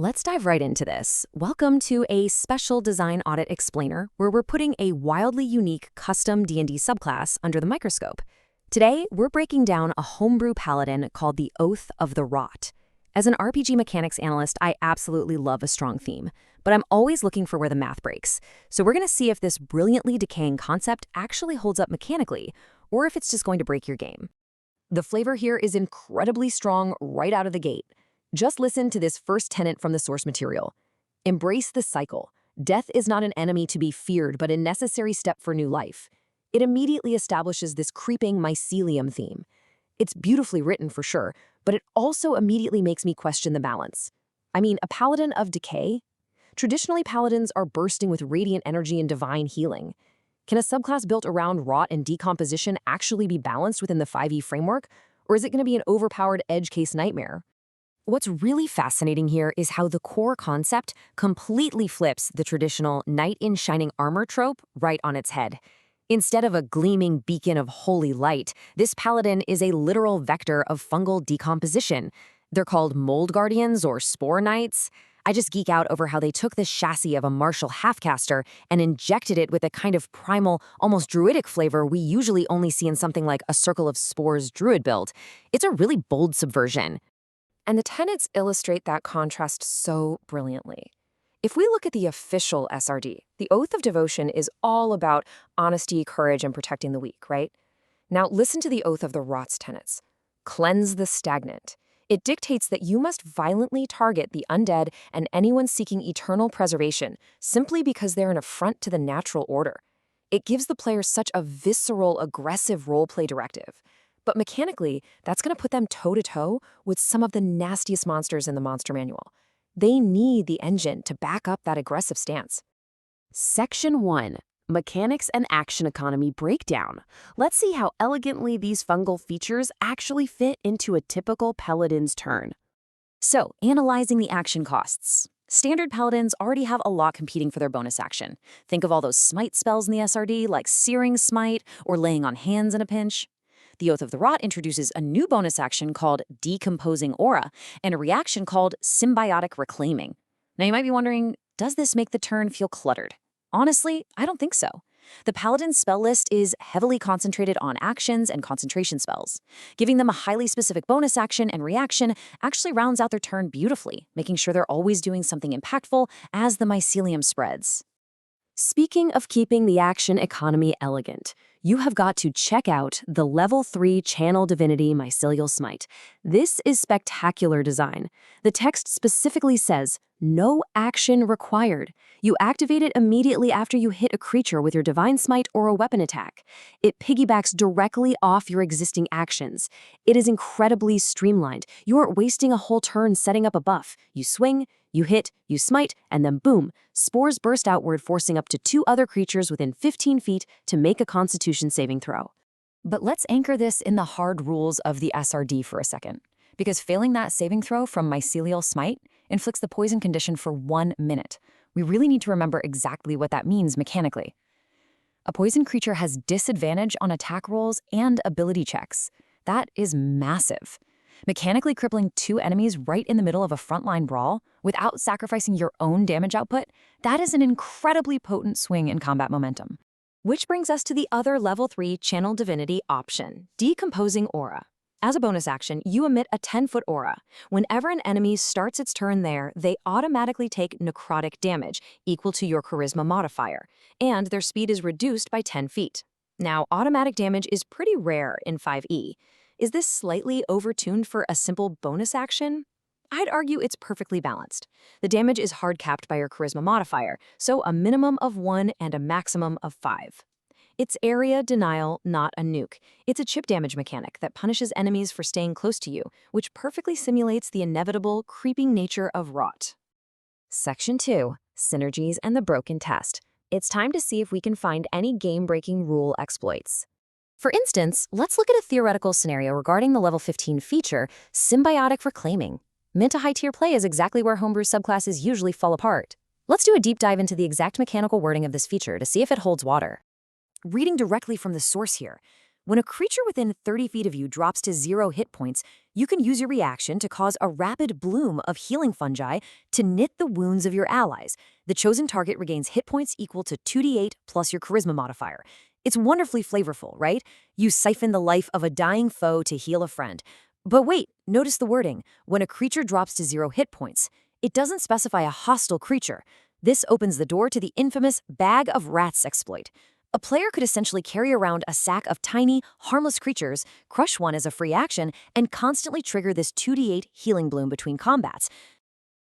Let's dive right into this. Welcome to a special design audit explainer where we're putting a wildly unique custom D&D subclass under the microscope. Today, we're breaking down a homebrew paladin called the Oath of the Rot. As an RPG mechanics analyst, I absolutely love a strong theme, but I'm always looking for where the math breaks. So we're going to see if this brilliantly decaying concept actually holds up mechanically, or if it's just going to break your game. The flavor here is incredibly strong right out of the gate. Just listen to this first tenet from the source material. Embrace the cycle. Death is not an enemy to be feared, but a necessary step for new life. It immediately establishes this creeping mycelium theme. It's beautifully written for sure, but it also immediately makes me question the balance. I mean, a paladin of decay? Traditionally, paladins are bursting with radiant energy and divine healing. Can a subclass built around rot and decomposition actually be balanced within the 5e framework, or is it going to be an overpowered edge case nightmare? What's really fascinating here is how the core concept completely flips the traditional knight in shining armor trope right on its head. Instead of a gleaming beacon of holy light, this paladin is a literal vector of fungal decomposition. They're called Moldguardians or Spore Knights. I just geek out over how they took the chassis of a martial halfcaster and injected it with a kind of primal, almost druidic flavor we usually only see in something like a Circle of Spores druid build. It's a really bold subversion. And the tenets illustrate that contrast so brilliantly. If we look at the official SRD, the Oath of Devotion is all about honesty, courage, and protecting the weak, right? Now listen to the Oath of the Rot's tenets. Cleanse the stagnant. It dictates that you must violently target the undead and anyone seeking eternal preservation simply because they're an affront to the natural order. It gives the player such a visceral, aggressive roleplay directive. But mechanically, that's going to put them toe-to-toe with some of the nastiest monsters in the monster manual. They need the engine to back up that aggressive stance. Section 1. Mechanics and Action Economy Breakdown. Let's see how elegantly these fungal features actually fit into a typical paladin's turn. So, analyzing the action costs. Standard paladins already have a lot competing for their bonus action. Think of all those smite spells in the SRD, like Searing Smite or Laying on Hands in a pinch. The Oath of the Rot introduces a new bonus action called Decomposing Aura and a reaction called Symbiotic Reclaiming. Now you might be wondering, does this make the turn feel cluttered? Honestly, I don't think so. The Paladin's spell list is heavily concentrated on actions and concentration spells. Giving them a highly specific bonus action and reaction actually rounds out their turn beautifully, making sure they're always doing something impactful as the mycelium spreads. Speaking of keeping the action economy elegant, you have got to check out the Level 3 Channel Divinity Mycelial Smite. This is spectacular design. The text specifically says, "No action required." You activate it immediately after you hit a creature with your Divine Smite or a weapon attack. It piggybacks directly off your existing actions. It is incredibly streamlined. You aren't wasting a whole turn setting up a buff. You swing, you hit, you smite, and then boom, spores burst outward, forcing up to 2 other creatures within 15 feet to make a Constitution saving throw. But let's anchor this in the hard rules of the SRD for a second, because failing that saving throw from Mycelial Smite inflicts the poison condition for 1 minute. We really need to remember exactly what that means mechanically. A poison creature has disadvantage on attack rolls and ability checks. That is massive. Mechanically crippling 2 enemies right in the middle of a frontline brawl without sacrificing your own damage output, that is an incredibly potent swing in combat momentum. Which brings us to the other Level 3 Channel Divinity option, Decomposing Aura. As a bonus action, you emit a 10-foot aura. Whenever an enemy starts its turn there, they automatically take necrotic damage, equal to your charisma modifier, and their speed is reduced by 10 feet. Now, automatic damage is pretty rare in 5e. Is this slightly overtuned for a simple bonus action? I'd argue it's perfectly balanced. The damage is hard-capped by your charisma modifier, so a minimum of 1 and a maximum of 5. It's area denial, not a nuke. It's a chip damage mechanic that punishes enemies for staying close to you, which perfectly simulates the inevitable, creeping nature of rot. Section 2. Synergies and the Broken Test. It's time to see if we can find any game-breaking rule exploits. For instance, let's look at a theoretical scenario regarding the Level 15 feature, Symbiotic Reclaiming. Mid to high-tier play is exactly where homebrew subclasses usually fall apart. Let's do a deep dive into the exact mechanical wording of this feature to see if it holds water. Reading directly from the source here, When a creature within 30 feet of you drops to 0 hit points, you can use your reaction to cause a rapid bloom of healing fungi to knit the wounds of your allies. The chosen target regains hit points equal to 2d8 plus your charisma modifier. It's wonderfully flavorful, right? You siphon the life of a dying foe to heal a friend. But wait, notice the wording. When a creature drops to 0 hit points, it doesn't specify a hostile creature. This opens the door to the infamous Bag of Rats exploit. A player could essentially carry around a sack of tiny, harmless creatures, crush one as a free action, and constantly trigger this 2d8 healing bloom between combats.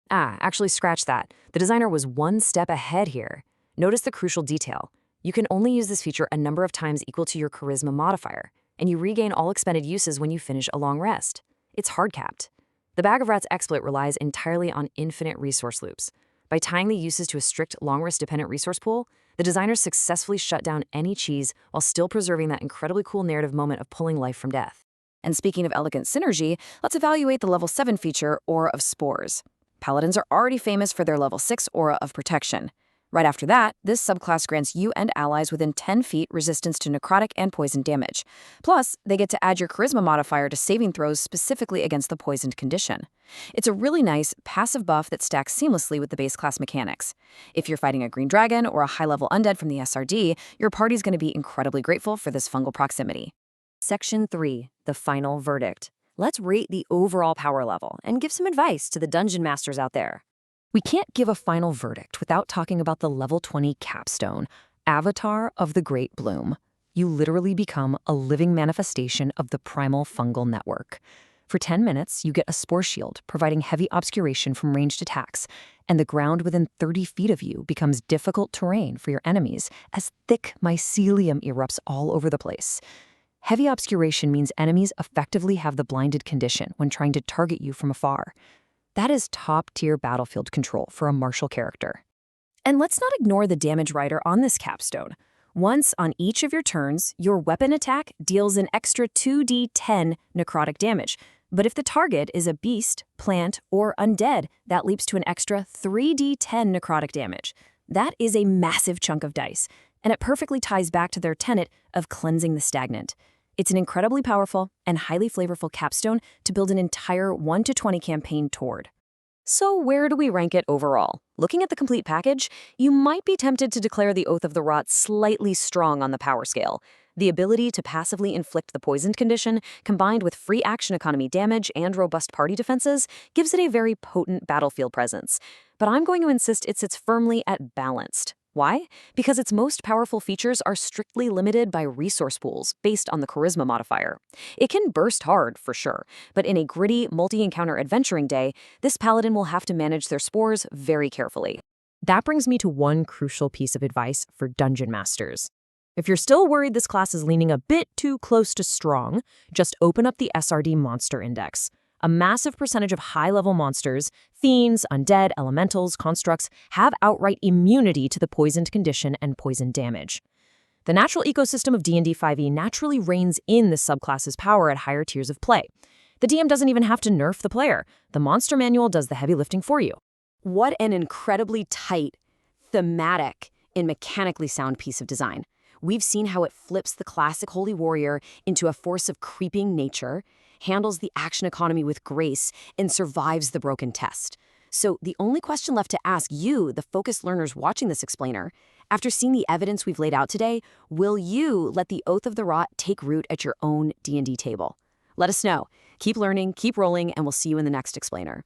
Actually scratch that. The designer was one step ahead here. Notice the crucial detail. You can only use this feature a number of times equal to your charisma modifier, and you regain all expended uses when you finish a long rest. It's hard-capped. The Bag of Rats exploit relies entirely on infinite resource loops. By tying the uses to a strict long-rest-dependent resource pool, the designers successfully shut down any cheese while still preserving that incredibly cool narrative moment of pulling life from death. And speaking of elegant synergy, let's evaluate the level 7 feature, Aura of Spores. Paladins are already famous for their level 6 Aura of Protection. Right after that, this subclass grants you and allies within 10 feet resistance to necrotic and poison damage. Plus, they get to add your charisma modifier to saving throws specifically against the poisoned condition. It's a really nice, passive buff that stacks seamlessly with the base class mechanics. If you're fighting a green dragon or a high-level undead from the SRD, your party's going to be incredibly grateful for this fungal proximity. Section 3, the final verdict. Let's rate the overall power level and give some advice to the dungeon masters out there. We can't give a final verdict without talking about the level 20 capstone, Avatar of the Great Bloom. You literally become a living manifestation of the primal fungal network. For 10 minutes, you get a spore shield, providing heavy obscuration from ranged attacks, and the ground within 30 feet of you becomes difficult terrain for your enemies as thick mycelium erupts all over the place. Heavy obscuration means enemies effectively have the blinded condition when trying to target you from afar. That is top-tier battlefield control for a martial character. And let's not ignore the damage rider on this capstone. Once on each of your turns, your weapon attack deals an extra 2d10 necrotic damage. But if the target is a beast, plant, or undead, that leaps to an extra 3d10 necrotic damage. That is a massive chunk of dice, and it perfectly ties back to their tenet of cleansing the stagnant. It's an incredibly powerful and highly flavorful capstone to build an entire 1 to 20 campaign toward. So where do we rank it overall? Looking at the complete package, you might be tempted to declare the Oath of the Rot slightly strong on the power scale. The ability to passively inflict the poisoned condition, combined with free action economy damage and robust party defenses, gives it a very potent battlefield presence. But I'm going to insist it sits firmly at balanced. Why? Because its most powerful features are strictly limited by resource pools based on the charisma modifier. It can burst hard, for sure, but in a gritty, multi-encounter adventuring day, this paladin will have to manage their spores very carefully. That brings me to one crucial piece of advice for dungeon masters. If you're still worried this class is leaning a bit too close to strong, just open up the SRD Monster Index. A massive percentage of high-level monsters, fiends, undead, elementals, constructs, have outright immunity to the poisoned condition and poison damage. The natural ecosystem of D&D 5e naturally reins in this subclass's power at higher tiers of play. The DM doesn't even have to nerf the player. The monster manual does the heavy lifting for you. What an incredibly tight, thematic, and mechanically sound piece of design. We've seen how it flips the classic Holy Warrior into a force of creeping nature, handles the action economy with grace, and survives the broken test. So the only question left to ask you, the focused learners watching this explainer, after seeing the evidence we've laid out today, will you let the Oath of the Rot take root at your own D&D table? Let us know. Keep learning, keep rolling, and we'll see you in the next explainer.